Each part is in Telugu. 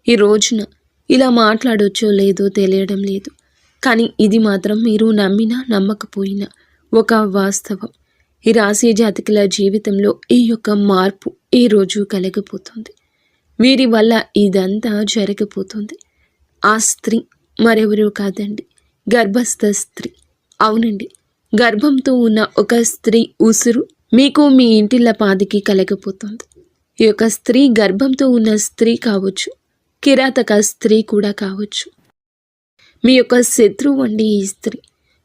ఈ రోజున ఇలా మాట్లాడొచ్చో లేదో తెలియడం లేదు. కానీ ఇది మాత్రం మీరు నమ్మినా నమ్మకపోయినా ఒక వాస్తవం. ఈ రాశి జాతకుల జీవితంలో ఈ యొక్క మార్పు ఈ రోజు కలగపోతుంది. వీరి వల్ల ఇదంతా జరగబోతుంది. ఆ స్త్రీ మరెవరూ కాదండి, గర్భస్థ స్త్రీ. అవునండి, గర్భంతో ఉన్న ఒక స్త్రీ ఉసురు మీకు మీ ఇంటిల్లపాదికి కలగపోతుంది. ఈ యొక్క స్త్రీ గర్భంతో ఉన్న స్త్రీ కావచ్చు, కిరాతక స్త్రీ కూడా కావచ్చు. మీ యొక్క శత్రువు అండి ఈ స్త్రీ.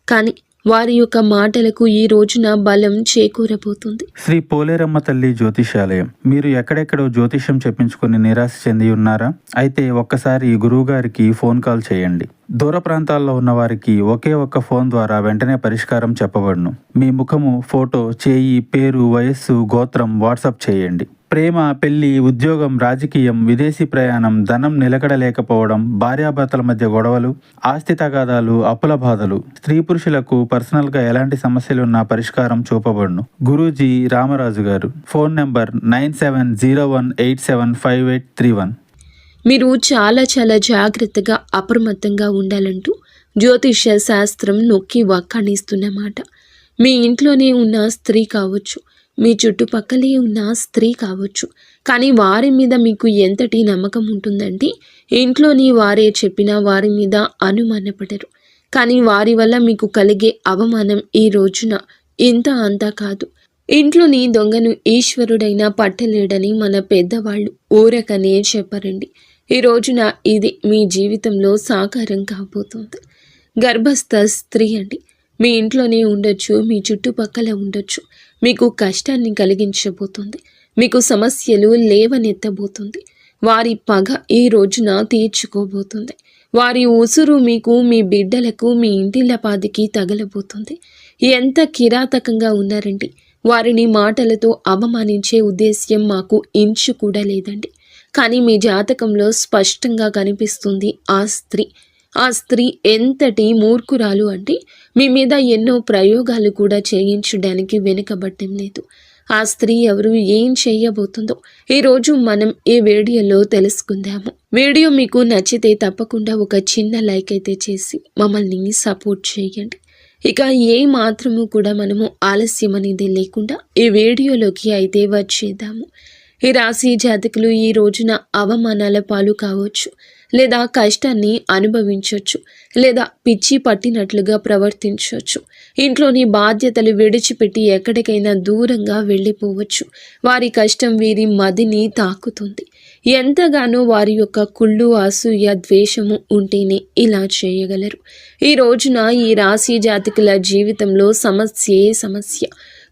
కానీ వారి యొక్క మాటలకు ఈ రోజున బలం చేకూరబోతుంది. శ్రీ పోలేరమ్మ తల్లి జ్యోతిషాలయం. మీరు ఎక్కడెక్కడో జ్యోతిష్యం చెప్పించుకుని నిరాశ చెంది ఉన్నారా? అయితే ఒక్కసారి గురువు గారికి ఫోన్ కాల్ చేయండి. దూర ప్రాంతాల్లో ఉన్న వారికి ఒకే ఒక్క ఫోన్ ద్వారా వెంటనే పరిష్కారం చెప్పబడును. మీ ముఖము, ఫోటో, చేయి, పేరు, వయస్సు, గోత్రం వాట్సాప్ చేయండి. ప్రేమ, పెళ్లి, ఉద్యోగం, రాజకీయం, విదేశీ ప్రయాణం, ధనం నిలకడలేకపోవడం, భార్యాభర్తల మధ్య గొడవలు, ఆస్తి తగాదాలు, అప్పుల బాధలు, స్త్రీ పురుషులకు పర్సనల్గా ఎలాంటి సమస్యలున్నా పరిష్కారం చూపబడును. గురూజీ రామరాజు గారు. Phone number 9701875831. మీరు చాలా చాలా జాగ్రత్తగా అప్రమత్తంగా ఉండాలంటూ జ్యోతిష్య శాస్త్రం నొక్కి వక్కాణిస్తున్నమాట. మీ ఇంట్లోనే ఉన్న స్త్రీ కావచ్చు, మీ చుట్టుపక్కలే ఉన్న స్త్రీ కావచ్చు, కానీ వారి మీద మీకు ఎంతటి నమ్మకం ఉంటుందంటే ఇంట్లోని వారే చెప్పినా వారి మీద అనుమానపడరు. కానీ వారి వల్ల మీకు కలిగే అవమానం ఈ రోజున ఇంత అంతా కాదు. ఇంట్లోని దొంగను ఈశ్వరుడైనా పట్టలేడని మన పెద్దవాళ్ళు ఊరకనే చెప్పరండి. ఈ రోజున ఇది మీ జీవితంలో సాకారం కాబోతుంది. గర్భస్థ స్త్రీ అండి. మీ ఇంట్లోనే ఉండొచ్చు, మీ చుట్టుపక్కల ఉండొచ్చు. మీకు కష్టాన్ని కలిగించబోతుంది. మీకు సమస్యలు లేవనెత్తబోతుంది. వారి పగ ఈ రోజున తీర్చుకోబోతుంది. వారి ఉసురు మీకు, మీ బిడ్డలకు, మీ ఇంటిల్లపాదికి తగలబోతుంది. ఎంత కిరాతకంగా ఉన్నారండి. వారిని మాటలతో అవమానించే ఉద్దేశ్యం మాకు ఇంచు కూడా లేదండి. కానీ మీ జాతకంలో స్పష్టంగా కనిపిస్తుంది ఆ స్త్రీ. ఆ స్త్రీ ఎంతటి మూర్ఖురాలు అంటే మీ మీద ఎన్నో ప్రయోగాలు కూడా చేయించడానికి వెనుకబట్టం లేదు. ఆ స్త్రీ ఎవరు, ఏం చేయబోతుందో ఈరోజు మనం ఈ వీడియోలో తెలుసుకుందాము. వీడియో మీకు నచ్చితే తప్పకుండా ఒక చిన్న లైక్ అయితే చేసి మమ్మల్ని సపోర్ట్ చేయండి. ఇక ఏ మాత్రము కూడా మనము ఆలస్యం అనేది లేకుండా ఈ వీడియోలోకి అయితే వచ్చేద్దాము. ఈ రాశి జాతకులు ఈ రోజున అవమానాల పాలు కావచ్చు, లేదా కష్టాన్ని అనుభవించవచ్చు, లేదా పిచ్చి పట్టినట్లుగా ప్రవర్తించవచ్చు. ఇంట్లోని బాధ్యతలు విడిచిపెట్టి ఎక్కడికైనా దూరంగా వెళ్ళిపోవచ్చు. వారి కష్టం వీరి మదిని తాకుతుంది. ఎంతగానో వారి యొక్క కుళ్ళు, అసూయ, ద్వేషము ఉంటేనే ఇలా చేయగలరు. ఈ రోజున ఈ రాశి జాతకుల జీవితంలో సమస్యే సమస్య.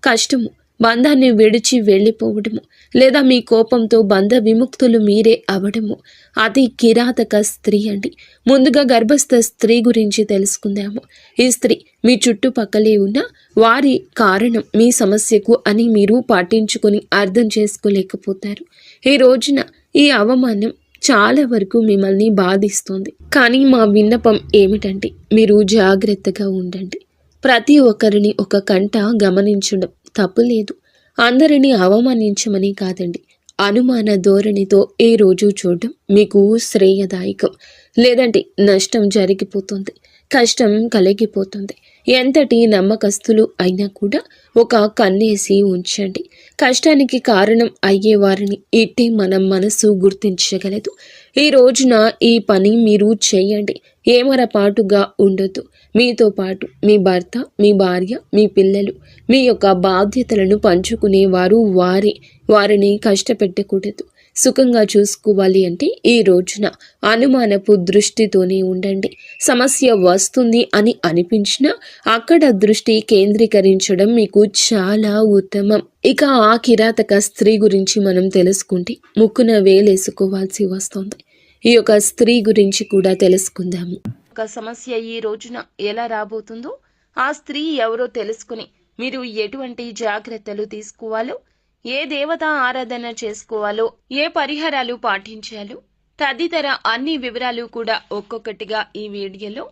కష్టము, బంధాన్ని విడిచి వెళ్ళిపోవడము, లేదా మీ కోపంతో బంధ విముక్తులు మీరే అవడము. అతి కిరాతక స్త్రీ అండి. ముందుగా గర్భస్థ స్త్రీ గురించి తెలుసుకుందాము. ఈ స్త్రీ మీ చుట్టుపక్కలే ఉన్న వారి కారణం మీ సమస్యకు అని మీరు పాటించుకొని అర్థం చేసుకోలేకపోతారు. ఈ రోజున ఈ అవమానం చాలా వరకు మిమ్మల్ని బాధిస్తుంది. కానీ మా విన్నపం ఏమిటంటే మీరు జాగ్రత్తగా ఉండండి. ప్రతి ఒక్కరిని ఒక కంట గమనించడం తప్పు లేదు. అందరినీ అవమానించమని కాదండి. అనుమాన ధోరణితో ఏ రోజు చూడడం మీకు శ్రేయదాయకం. లేదంటే నష్టం జరిగిపోతుంది, కష్టం కలిగిపోతుంది. ఎంతటి నమ్మకస్తులు అయినా కూడా ఒక కన్నేసి ఉంచండి. కష్టానికి కారణం అయ్యేవారిని ఇట్టే మన మనసు గుర్తించగలదు. ఈ రోజున ఈ పని మీరు చేయండి. ఏమరపాటుగా ఉండొద్దు. మీతో పాటు మీ భర్త, మీ భార్య, మీ పిల్లలు, మీ యొక్క బాధ్యతలను పంచుకునేవారు వారిని కష్టపెట్టకూడదు. సుఖంగా చూసుకోవాలి అంటే ఈ రోజున అనుమానపు దృష్టితోనే ఉండండి. సమస్య వస్తుంది అని అనిపించినా అక్కడ దృష్టి కేంద్రీకరించడం మీకు చాలా ఉత్తమం. ఇక ఆ కిరాతక స్త్రీ గురించి మనం తెలుసుకుంటే ముక్కున వేలేసుకోవాల్సి వస్తుంది. ఈ యొక్క స్త్రీ గురించి కూడా తెలుసుకుందాము. ఒక సమస్య ఈ రోజున ఎలా రాబోతుందో, ఆ స్త్రీ ఎవరో తెలుసుకుని మీరు ఎటువంటి జాగ్రత్తలు తీసుకోవాలో, ఏ దేవత ఆరాధన చేసుకోవాలో, ఏ పరిహారాలు పాటించాలో తదితర అన్ని వివరాలు కూడా ఒక్కొక్కటిగా ఈ వీడియోలో.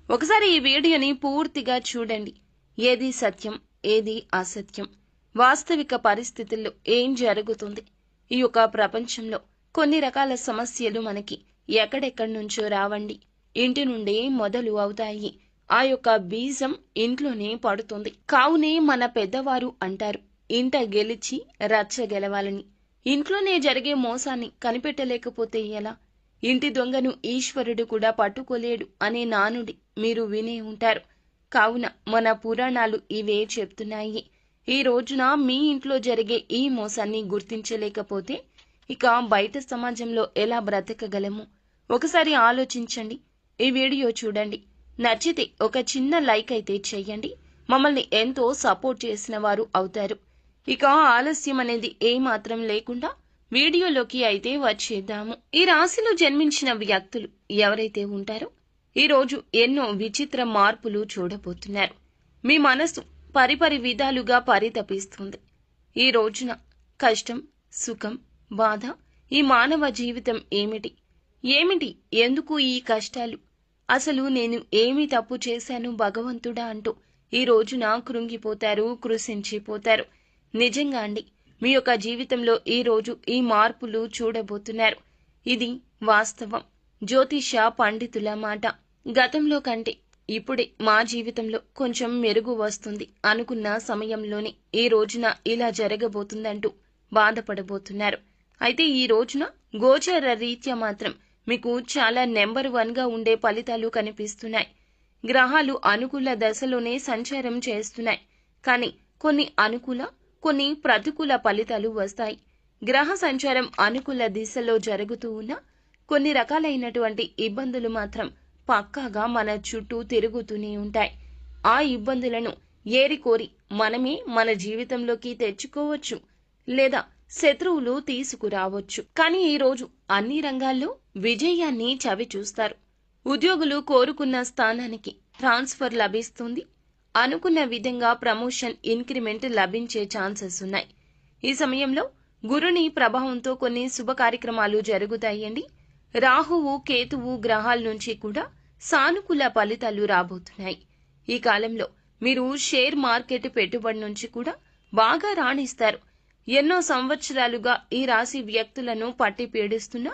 ఒకసారి ఈ వీడియోని పూర్తిగా చూడండి. ఏది సత్యం, ఏది అసత్యం, వాస్తవిక పరిస్థితుల్లో ఏం జరుగుతుంది, ఈ యొక్క ప్రపంచంలో కొన్ని రకాల సమస్యలు మనకి ఎక్కడెక్కడి నుంచో రావండి, ఇంటి నుండే మొదలు అవుతాయి. ఆ యొక్క బీజం ఇంట్లోనే పడుతుంది. కావునే మన పెద్దవారు అంటారు, ఇంట గెలిచి రచ్చ గెలవాలని. ఇంట్లోనే జరిగే మోసాన్ని కనిపెట్టలేకపోతే ఎలా? ఇంటి దొంగను ఈశ్వరుడు కూడా పట్టుకోలేడు అనే నానుడి మీరు వినే ఉంటారు. కావున మన పురాణాలు ఇవే చెప్తున్నాయి. ఈ రోజున మీ ఇంట్లో జరిగే ఈ మోసాన్ని గుర్తించలేకపోతే ఇక బయట సమాజంలో ఎలా బ్రతకగలము? ఒకసారి ఆలోచించండి. ఈ వీడియో చూడండి, నచ్చితే ఒక చిన్న లైక్ అయితే చేయండి. మమ్మల్ని ఎంతో సపోర్ట్ చేసిన వారు అవుతారు. ఇక ఆలస్యం అనేది ఏమాత్రం లేకుండా వీడియోలోకి అయితే వచ్చేద్దాము. ఈ రాశిలో జన్మించిన వ్యక్తులు ఎవరైతే ఉంటారో ఈ రోజు ఎన్నో విచిత్ర మార్పులు చూడబోతున్నారు. మీ మనసు పరిపరి విధాలుగా పరితపిస్తుంది. ఈ రోజున కష్టం, సుఖం, బాధ, ఈ మానవ జీవితం ఏమిటి, ఎందుకు ఈ కష్టాలు, అసలు నేను ఏమి తప్పు చేశాను భగవంతుడా అంటూ ఈ రోజున కృంగిపోతారు, కృశించిపోతారు. నిజంగా అండి, మీ యొక్క జీవితంలో ఈ రోజు ఈ మార్పులు చూడబోతున్నారు. ఇది వాస్తవం. జ్యోతిష పండితుల మాట. గతంలో కంటే ఇప్పుడే మా జీవితంలో కొంచెం మెరుగు వస్తుంది అనుకున్న సమయంలోనే ఈ రోజున ఇలా జరగబోతుందంటూ బాధపడబోతున్నారు. అయితే ఈ రోజున గోచర రీత్యా మాత్రం మీకు చాలా నెంబర్ 1గా ఉండే ఫలితాలు కనిపిస్తున్నాయి. గ్రహాలు అనుకూల దశలోనే సంచారం చేస్తున్నాయి. కానీ కొన్ని అనుకూల, కొన్ని ప్రతికూల ఫలితాలు వస్తాయి. గ్రహ సంచారం అనుకూల దిశలో జరుగుతూ ఉన్న కొన్ని రకాలైనటువంటి ఇబ్బందులు మాత్రం పక్కాగా మన చుట్టూ తిరుగుతూనే ఉంటాయి. ఆ ఇబ్బందులను ఏరికోరి మనమే మన జీవితంలోకి తెచ్చుకోవచ్చు, లేదా శత్రువులు తీసుకురావచ్చు. కానీ ఈ రోజు అన్ని రంగాల్లో విజయాన్ని చవి చూస్తారు. ఉద్యోగులు కోరుకున్న స్థానానికి ట్రాన్స్ఫర్ లభిస్తుంది. అనుకున్న విధంగా ప్రమోషన్, ఇంక్రిమెంట్ లభించే ఛాన్సెస్ ఉన్నాయి. ఈ సమయంలో గురుని ప్రభావంతో కొన్ని శుభ కార్యక్రమాలు జరుగుతాయండి. రాహువు, కేతువు గ్రహాల నుంచి కూడా సానుకూల ఫలితాలు రాబోతున్నాయి. ఈ కాలంలో మీరు షేర్ మార్కెట్ పెట్టుబడి నుంచి కూడా బాగా రాణిస్తారు. ఎన్నో సంవత్సరాలుగా ఈ రాశి వ్యక్తులను పట్టి పీడిస్తున్న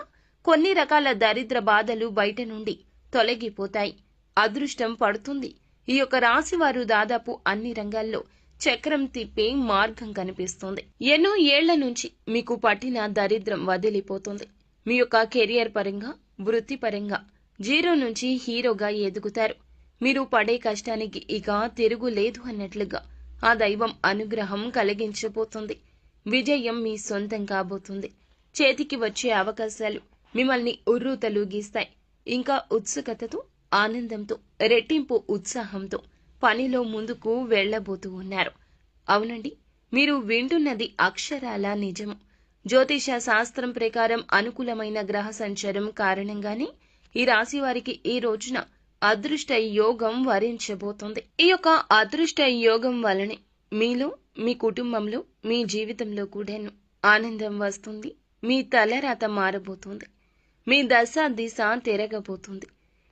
కొన్ని రకాల దరిద్ర బాధలు బయట నుండి తొలగిపోతాయి. అదృష్టం పడుతుంది. ఈ యొక్క రాశి వారు దాదాపు అన్ని రంగాల్లో చక్రం తిప్పే మార్గం కనిపిస్తుంది. ఎన్నో ఏళ్ల నుంచి మీకు పట్టిన దరిద్రం వదిలిపోతుంది. మీ యొక్క కెరియర్ పరంగా, వృత్తిపరంగా 0 నుంచి హీరోగా ఎదుగుతారు. మీరు పడే కష్టానికి ఇక తిరుగులేదు అన్నట్లుగా ఆ దైవం అనుగ్రహం కలిగించబోతుంది. విజయం మీ సొంతం కాబోతుంది. చేతికి వచ్చే అవకాశాలు మిమ్మల్ని ఉర్రూతలూగిస్తాయి. ఇంకా ఉత్సుకతతో, ఆనందంతో, రెట్టింపు ఉత్సాహంతో పనిలో ముందుకు వెళ్లబోతూ ఉన్నారు. అవునండి, మీరు వింటున్నది అక్షరాల నిజము. జ్యోతిష శాస్త్రం ప్రకారం అనుకూలమైన గ్రహ సంచారం కారణంగానే ఈ రాశి వారికి ఈ రోజున అదృష్ట యోగం వరించబోతోంది. ఈ యొక్క అదృష్ట యోగం వలనే మీలో, మీ కుటుంబంలో, మీ జీవితంలో కూడాను ఆనందం వస్తుంది. మీ తలరాత మారబోతుంది. మీ దశ దిశ తిరగబోతుంది.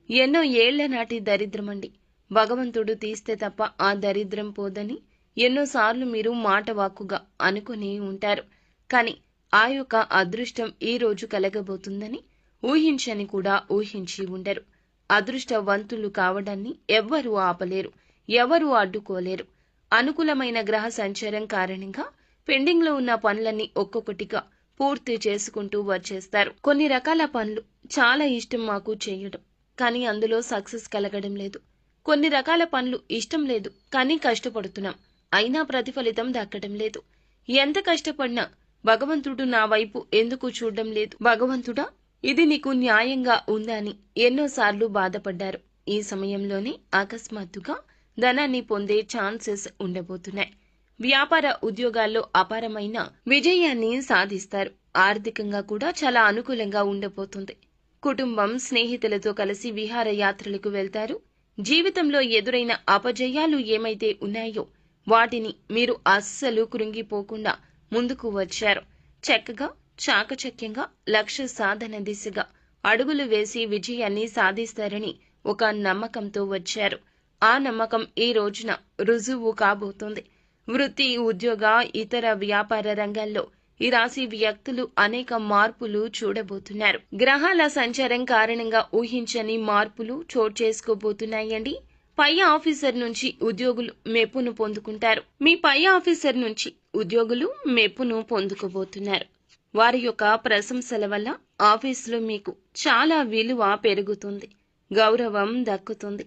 ఎన్నో ఏళ్ల నాటి దరిద్రమండి, భగవంతుడు తీస్తే తప్ప ఆ దరిద్రం పోదని ఎన్నోసార్లు మీరు మాట వాక్కుగా అనుకుని ఉంటారు. కానీ ఆ యొక్క అదృష్టం ఈ రోజు కలగబోతుందని ఊహించని కూడా ఊహించి ఉండరు. అదృష్టవంతులు కావడాన్ని ఎవ్వరూ ఆపలేరు, ఎవరూ అడ్డుకోలేరు. అనుకూలమైన గ్రహ సంచారం కారణంగా పెండింగ్ లో ఉన్న పనులన్నీ ఒక్కొక్కటిగా పూర్తి చేసుకుంటూ వచ్చేస్తారు. కొన్ని రకాల పనులు చాలా ఇష్టం మాకు చేయడం, కానీ అందులో సక్సెస్ కలగడం లేదు. కొన్ని రకాల పనులు ఇష్టం లేదు, కానీ కష్టపడుతున్నాం, అయినా ప్రతిఫలితం దక్కడం లేదు. ఎంత కష్టపడినా భగవంతుడు నా వైపు ఎందుకు చూడడం లేదు, భగవంతుడా ఇది నీకు న్యాయంగా ఉందా అని ఎన్నోసార్లు బాధపడ్డారు. ఈ సమయంలోనే అకస్మాత్తుగా ధనాన్ని పొందే ఛాన్సెస్ ఉండబోతున్నాయి. వ్యాపార ఉద్యోగాల్లో అపారమైన విజయాన్ని సాధిస్తారు. ఆర్థికంగా కూడా చాలా అనుకూలంగా ఉండబోతుంది. కుటుంబం, స్నేహితులతో కలిసి విహారయాత్రలకు వెళ్తారు. జీవితంలో ఎదురైన అపజయాలు ఏమైతే ఉన్నాయో వాటిని మీరు అస్సలు కృంగిపోకుండా ముందుకు వచ్చారు. చక్కగా, చాకచక్యంగా లక్ష్య సాధన దిశగా అడుగులు వేసి విజయాన్ని సాధిస్తారని ఒక నమ్మకంతో వచ్చారు. ఆ నమ్మకం ఈ రోజున రుజువు కాబోతోంది. వృత్తి, ఉద్యోగ, ఇతర వ్యాపార రంగాల్లో ఈ రాశి వ్యక్తులు అనేక మార్పులు చూడబోతున్నారు. గ్రహాల సంచారం కారణంగా ఊహించని మార్పులు చోటు చేసుకోబోతున్నాయండి. పై ఆఫీసర్ నుంచి ఉద్యోగులు మెప్పును పొందుకుంటారు. మీ పై ఆఫీసర్ నుంచి ఉద్యోగులు మెప్పును పొందుకోబోతున్నారు. వారి యొక్క ప్రశంసల వల్ల ఆఫీసులో మీకు చాలా విలువ పెరుగుతుంది, గౌరవం దక్కుతుంది.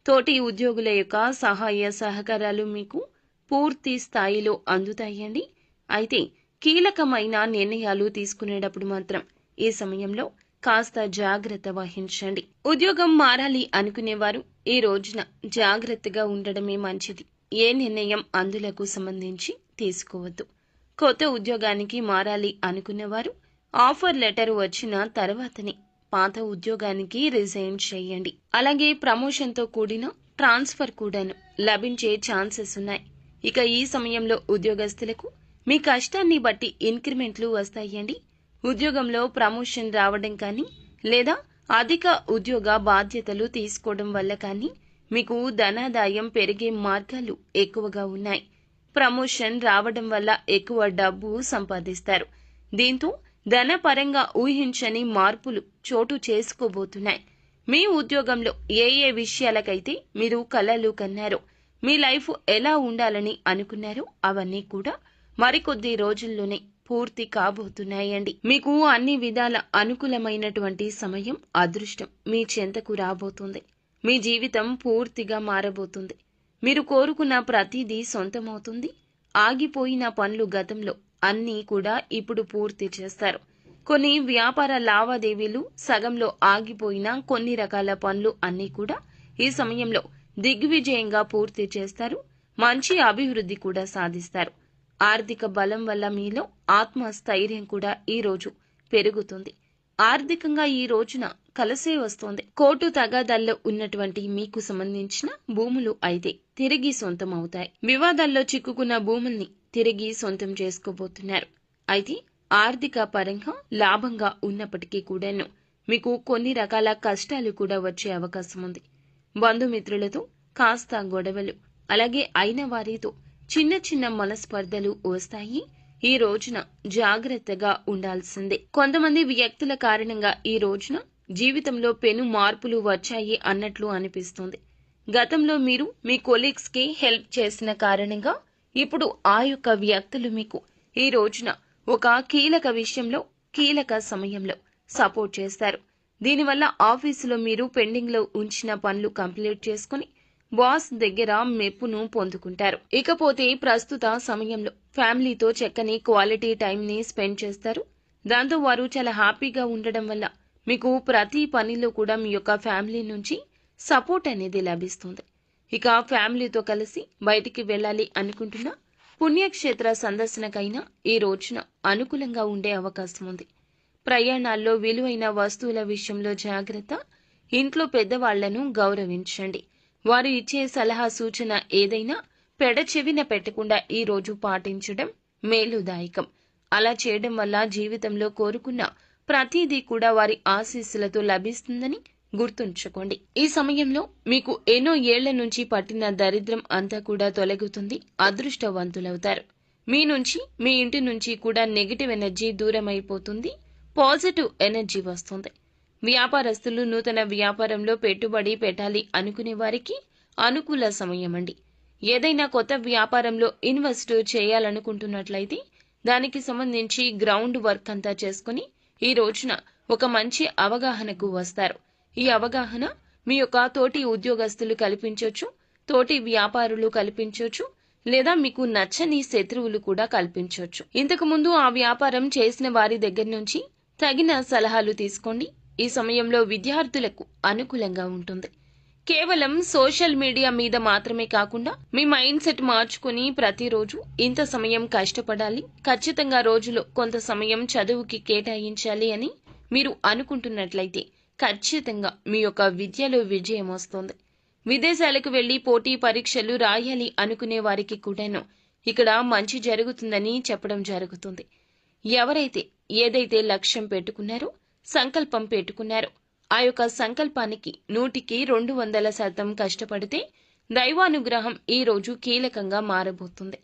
తోటి ఉద్యోగుల యొక్క సహాయ సహకారాలు మీకు పూర్తి స్థాయిలో అందుతాయండి. అయితే కీలకమైన నిర్ణయాలు తీసుకునేటప్పుడు మాత్రం ఈ సమయంలో కాస్త జాగ్రత్త వహించండి. ఉద్యోగం మారాలి అనుకునేవారు ఈ రోజున జాగ్రత్తగా ఉండడమే మంచిది. ఏ నిర్ణయం అందులకు సంబంధించి తీసుకోవద్దు. కొత్త ఉద్యోగానికి మారాలి అనుకునేవారు ఆఫర్ లెటర్ వచ్చిన తర్వాతనే పాత ఉద్యోగానికి రిజైన్ చేయండి. అలాగే ప్రమోషన్తో కూడిన ట్రాన్స్ఫర్ కూడాను లభించే ఛాన్సెస్ ఉన్నాయి. ఇక ఈ సమయంలో ఉద్యోగస్తులకు మీ కష్టాన్ని బట్టి ఇంక్రిమెంట్లు వస్తాయండి. ఉద్యోగంలో ప్రమోషన్ రావడం కానీ లేదా అధిక ఉద్యోగ బాధ్యతలు తీసుకోవడం వల్ల కానీ మీకు ధనాదాయం పెరిగే మార్గాలు ఎక్కువగా ఉన్నాయి. ప్రమోషన్ రావడం వల్ల ఎక్కువ డబ్బు సంపాదిస్తారు. దీంతో ధనపరంగా ఊహించని మార్పులు చోటు చేసుకోబోతున్నాయి. మీ ఉద్యోగంలో ఏ ఏ విషయాలకైతే మీరు కలలు కన్నారో, మీ లైఫ్ ఎలా ఉండాలని అనుకున్నారో అవన్నీ కూడా మరికొద్ది రోజుల్లోనే పూర్తి కాబోతున్నాయండి. మీకు అన్ని విధాల అనుకూలమైనటువంటి సమయం, అదృష్టం మీ చెంతకు రాబోతుంది. మీ జీవితం పూర్తిగా మారబోతుంది. మీరు కోరుకున్న ప్రతిదీ సొంతమవుతుంది. ఆగిపోయిన పనులు గతంలో అన్నీ కూడా ఇప్పుడు పూర్తి చేస్తారు. కొన్ని వ్యాపార లావాదేవీలు సగంలో ఆగిపోయిన కొన్ని రకాల పనులు అన్నీ కూడా ఈ సమయంలో దిగ్విజయంగా పూర్తి చేస్తారు. మంచి అభివృద్ధి కూడా సాధిస్తారు. ఆర్థిక బలం వల్ల మీలో ఆత్మస్థైర్యం కూడా ఈ రోజు పెరుగుతుంది. ఆర్థికంగా ఈ రోజున కలిసే వస్తోంది. కోర్టు తగాదాల్లో ఉన్నటువంటి మీకు సంబంధించిన భూములు అయితే తిరిగి సొంతం అవుతాయి. వివాదాల్లో చిక్కుకున్న భూముల్ని తిరిగి సొంతం చేసుకోబోతున్నారు. అయితే ఆర్థిక పరంగా లాభంగా ఉన్నప్పటికీ కూడాను మీకు కొన్ని రకాల కష్టాలు కూడా వచ్చే అవకాశం ఉంది. బంధుమిత్రులతో కాస్త గొడవలు, అలాగే అయిన వారితో చిన్న చిన్న మనస్పర్ధలు వస్తాయి. ఈ రోజున జాగ్రత్తగా ఉండాల్సిందే. కొంతమంది వ్యక్తుల కారణంగా ఈ రోజున జీవితంలో పెను మార్పులు వచ్చాయి అన్నట్లు అనిపిస్తుంది. గతంలో మీరు మీ కొలీగ్స్ కి హెల్ప్ చేసిన కారణంగా ఇప్పుడు ఆ యొక్క వ్యక్తులు మీకు ఈ రోజున ఒక కీలక విషయంలో, కీలక సమయంలో సపోర్ట్ చేస్తారు. దీనివల్ల ఆఫీసులో మీరు పెండింగ్ లో ఉంచిన పనులు కంప్లీట్ చేసుకుని బాస్ దగ్గర మెప్పును పొందుకుంటారు. ఇకపోతే ప్రస్తుత సమయంలో ఫ్యామిలీతో చక్కని క్వాలిటీ టైం ని స్పెండ్ చేస్తారు. దాంతో వారు చాలా హ్యాపీగా ఉండడం వల్ల మీకు ప్రతి పనిలో కూడా మీ యొక్క ఫ్యామిలీ నుంచి సపోర్ట్ అనేది లభిస్తుంది. ఇక ఫ్యామిలీతో కలిసి బయటికి వెళ్ళాలి అనుకుంటున్న పుణ్యక్షేత్ర సందర్శనకైనా ఈ రోజున అనుకూలంగా ఉండే అవకాశం ఉంది. ప్రయాణాల్లో విలువైన వస్తువుల విషయంలో జాగ్రత్త. ఇంట్లో పెద్దవాళ్లను గౌరవించండి. వారు ఇచ్చే సలహా సూచన ఏదైనా పెడచెవిన పెట్టకుండా ఈ రోజు పాటించడం మేలుదాయకం. అలా చేయడం వల్ల జీవితంలో కోరుకున్న ప్రతిదీ కూడా వారి ఆశీస్సులతో లభిస్తుందని గుర్తుంచుకోండి. ఈ సమయంలో మీకు ఎన్నో ఏళ్ల నుంచి పట్టిన దరిద్రం అంతా కూడా తొలగుతుంది. అదృష్టవంతులవుతారు. మీ నుంచి, మీ ఇంటి నుంచి కూడా నెగిటివ్ ఎనర్జీ దూరం అయిపోతుంది. పాజిటివ్ ఎనర్జీ వస్తుంది. వ్యాపారస్తులు నూతన వ్యాపారంలో పెట్టుబడి పెట్టాలి అనుకునే వారికి అనుకూల సమయం అండి. ఏదైనా కొత్త వ్యాపారంలో ఇన్వెస్ట్ చేయాలనుకుంటున్నట్లయితే దానికి సంబంధించి గ్రౌండ్ వర్క్ అంతా చేసుకుని ఈ రోజున ఒక మంచి అవగాహనకు వస్తారు. ఈ అవగాహన మీ యొక్క తోటి ఉద్యోగస్తులు కల్పించవచ్చు, తోటి వ్యాపారులు కల్పించవచ్చు, లేదా మీకు నచ్చని శత్రువులు కూడా కల్పించవచ్చు. ఇంతకు ముందు ఆ వ్యాపారం చేసిన వారి దగ్గర నుంచి తగిన సలహాలు తీసుకోండి. ఈ సమయంలో విద్యార్థులకు అనుకూలంగా ఉంటుంది. కేవలం సోషల్ మీడియా మీద మాత్రమే కాకుండా మీ మైండ్ సెట్ మార్చుకుని ప్రతిరోజు ఇంత సమయం కష్టపడాలి, ఖచ్చితంగా రోజులో కొంత సమయం చదువుకి కేటాయించాలి అని మీరు అనుకుంటున్నట్లయితే ఖచ్చితంగా మీ యొక్క విద్యలో విజయం వస్తుంది. విదేశాలకు వెళ్లి పోటీ పరీక్షలు రాయాలి అనుకునే వారికి కూడాను ఇక్కడ మంచి జరుగుతుందని చెప్పడం జరుగుతుంది. ఎవరైతే ఏదైతే లక్ష్యం పెట్టుకున్నారో, సంకల్పం పెట్టుకున్నారో ఆ యొక్క సంకల్పానికి 100% కష్టపడితే దైవానుగ్రహం ఈ రోజు కీలకంగా మారబోతుంది.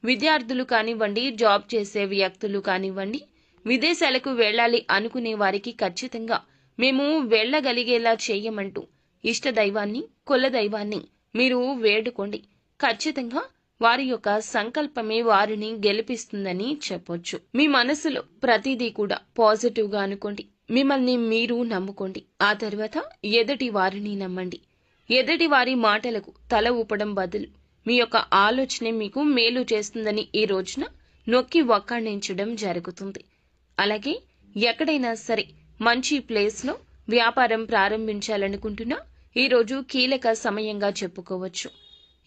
విద్యార్థులు కానివ్వండి, జాబ్ చేసే వ్యక్తులు కానివ్వండి, విదేశాలకు వెళ్ళాలి అనుకునే వారికి ఖచ్చితంగా మేము వెళ్ళగలిగేలా చేయమంటూ ఇష్టదైవాన్ని, కులదైవాన్ని మీరు వేడుకోండి. ఖచ్చితంగా వారి యొక్క సంకల్పమే వారిని గెలిపిస్తుందని చెప్పొచ్చు. మీ మనసులో ప్రతిదీ కూడా పాజిటివ్ గా అనుకోండి. మిమ్మల్ని మీరు నమ్ముకోండి. ఆ తర్వాత ఎదుటి వారిని నమ్మండి. ఎదుటి వారి మాటలకు తల ఊపడం బదులు మీ యొక్క ఆలోచనే మీకు మేలు చేస్తుందని ఈ రోజున నొక్కి వక్కాణించడం జరుగుతుంది. అలాగే ఎక్కడైనా సరే మంచి ప్లేస్లో వ్యాపారం ప్రారంభించాలనుకుంటున్నా ఈరోజు కీలక సమయంగా చెప్పుకోవచ్చు.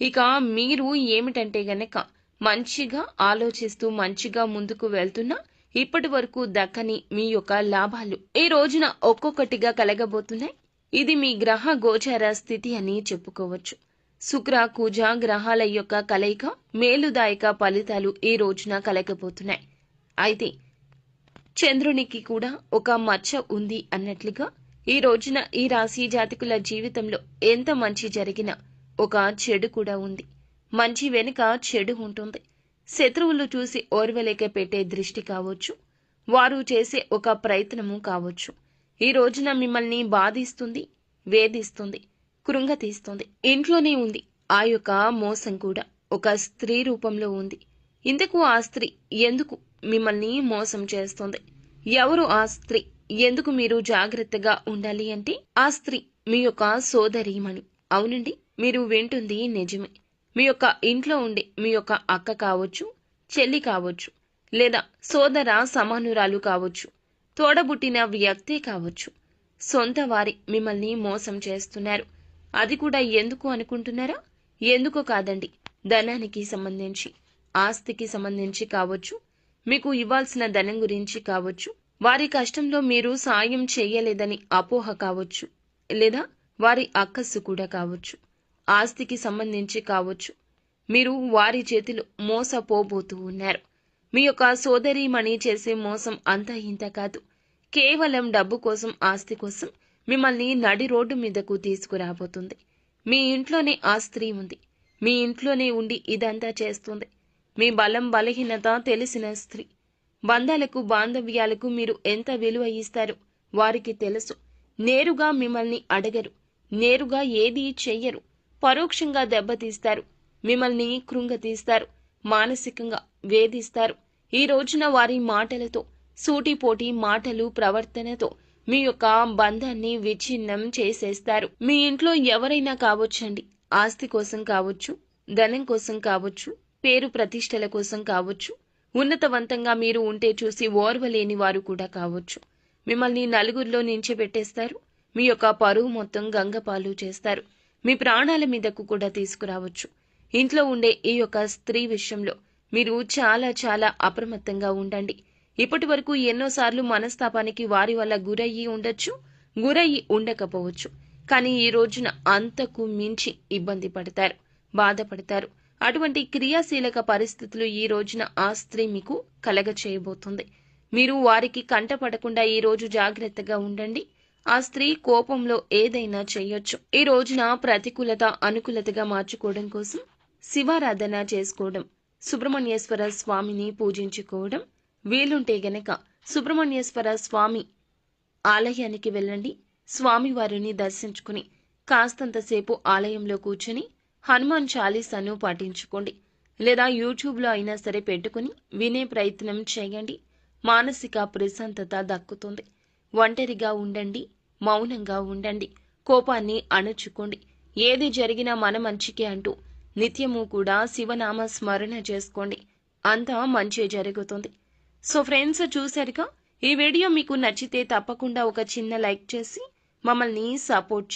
ఇక మీరు ఏమిటంటే గనక మంచిగా ఆలోచిస్తూ మంచిగా ముందుకు వెళ్తున్నా ఇప్పటి వరకు దక్కని మీ యొక్క లాభాలు ఈ రోజున ఒక్కొక్కటిగా కలగబోతున్నాయి. ఇది మీ గ్రహ గోచార స్థితి అని చెప్పుకోవచ్చు. శుక్ర, కుజ గ్రహాల యొక్క కలయిక మేలుదాయక ఫలితాలు ఈ రోజున కలగబోతున్నాయి. అయితే చంద్రునికి కూడా ఒక మచ్చ ఉంది అన్నట్లుగా ఈ రోజున ఈ రాశి జాతకుల జీవితంలో ఎంత మంచి జరిగినా ఒక చెడు కూడా ఉంది. మంచి వెనుక చెడు ఉంటుంది. శత్రువులు చూసి ఓర్వలేక పెట్టే దృష్టి కావచ్చు, వారు చేసే ఒక ప్రయత్నము కావచ్చు. ఈ రోజున మిమ్మల్ని బాధిస్తుంది, వేధిస్తుంది, కృంగతీస్తుంది. ఇంట్లోనే ఉంది ఆ యొక్క మోసం కూడా ఒక స్త్రీ రూపంలో ఉంది. ఇందుకు ఆ స్త్రీ ఎందుకు మిమ్మల్ని మోసం చేస్తుంది? ఎవరు ఆ స్త్రీ? ఎందుకు మీరు జాగ్రత్తగా ఉండాలి అంటే ఆ స్త్రీ మీ యొక్క సోదరీమణి. అవునండి, మీరు వింటుంది నిజమే. మీ యొక్క ఇంట్లో ఉండే మీ యొక్క అక్క కావచ్చు, చెల్లి కావచ్చు, లేదా సోదర సమానురాలు కావచ్చు, తోడబుట్టిన వ్యక్తే కావచ్చు. సొంత వారి మిమ్మల్ని మోసం చేస్తున్నారు. అది కూడా ఎందుకు అనుకుంటున్నారా? ఎందుకో కాదండి, ధనానికి సంబంధించి, ఆస్తికి సంబంధించి కావచ్చు, మీకు ఇవ్వాల్సిన ధనం గురించి కావచ్చు, వారి కష్టంలో మీరు సాయం చేయలేదని అపోహ కావచ్చు, లేదా వారి అక్కస్సు కూడా కావచ్చు, ఆస్తికి సంబంధించి కావచ్చు. మీరు వారి చేతిలో మోసపోబోతూ ఉన్నారు. మీ యొక్క సోదరీమణి చేసే మోసం అంతా ఇంత కాదు. కేవలం డబ్బు కోసం, ఆస్తి కోసం మిమ్మల్ని నడి రోడ్డు మీదకు తీసుకురాబోతుంది. మీ ఇంట్లోనే ఆ స్త్రీ ఉంది. మీ ఇంట్లోనే ఉండి ఇదంతా చేస్తుంది. మీ బలం బలహీనత తెలిసిన స్త్రీ. బంధాలకు, బాంధవ్యాలకు మీరు ఎంత విలువ ఇస్తారో వారికి తెలుసు. నేరుగా మిమ్మల్ని అడగరు, నేరుగా ఏదీ చెయ్యరు. పరోక్షంగా దెబ్బతీస్తారు, మిమ్మల్ని కృంగతీస్తారు, మానసికంగా వేధిస్తారు. ఈ రోజున వారి మాటలతో, సూటిపోటి మాటలు, ప్రవర్తనతో మీ యొక్క బంధాన్ని విచ్ఛిన్నం చేసేస్తారు. మీ ఇంట్లో ఎవరైనా కావచ్చండి, ఆస్తి కోసం కావచ్చు, ధనం కోసం కావచ్చు, పేరు ప్రతిష్టల కోసం కావచ్చు, ఉన్నతవంతంగా మీరు ఉంటే చూసి ఓర్వలేని వారు కూడా కావచ్చు. మిమ్మల్ని నలుగురిలో నించోబెట్టేస్తారు. మీ యొక్క పరువు మొత్తం గంగపాలు చేస్తారు. మీ ప్రాణాల మీదకు కూడా తీసుకురావచ్చు. ఇంట్లో ఉండే ఈ యొక్క స్త్రీ విషయంలో మీరు చాలా చాలా అప్రమత్తంగా ఉండండి. ఇప్పటి వరకు ఎన్నోసార్లు మనస్తాపానికి వారి వల్ల గురయ్యి ఉండొచ్చు, గురయ్యి ఉండకపోవచ్చు. కానీ ఈ రోజున అంతకు మించి ఇబ్బంది పడతారు, బాధపడతారు. అటువంటి క్రియాశీలక పరిస్థితులు ఈ రోజున ఆ స్త్రీ మీకు కలగ చేయబోతుంది. మీరు వారికి కంటపడకుండా ఈ రోజు జాగ్రత్తగా ఉండండి. ఆ స్త్రీ కోపంలో ఏదైనా చేయొచ్చు. ఈ రోజున ప్రతికూలత అనుకూలతగా మార్చుకోవడం కోసం శివారాధన చేసుకోవడం, సుబ్రహ్మణ్యేశ్వర స్వామిని పూజించుకోవడం, వీలుంటే గనక సుబ్రహ్మణ్యేశ్వర స్వామి ఆలయానికి వెళ్ళండి. స్వామివారిని దర్శించుకుని కాస్తంతసేపు ఆలయంలో కూర్చుని హనుమాన్ చాలీసాను పాటించుకోండి. లేదా యూట్యూబ్లో అయినా సరే పెట్టుకుని వినే ప్రయత్నం చేయండి. మానసిక ప్రశాంతత దక్కుతుంది. ఒంటరిగా ఉండండి, మౌనంగా ఉండండి, కోపాన్ని అణచుకోండి. ఏది జరిగినా మన మంచికే అంటూ నిత్యము కూడా శివనామ స్మరణ చేసుకోండి. అంతా మంచి జరుగుతుంది. సో ఫ్రెండ్స్, చూశారుగా, ఈ వీడియో మీకు నచ్చితే తప్పకుండా ఒక చిన్న లైక్ చేసి మమ్మల్ని సపోర్ట్ చేయండి.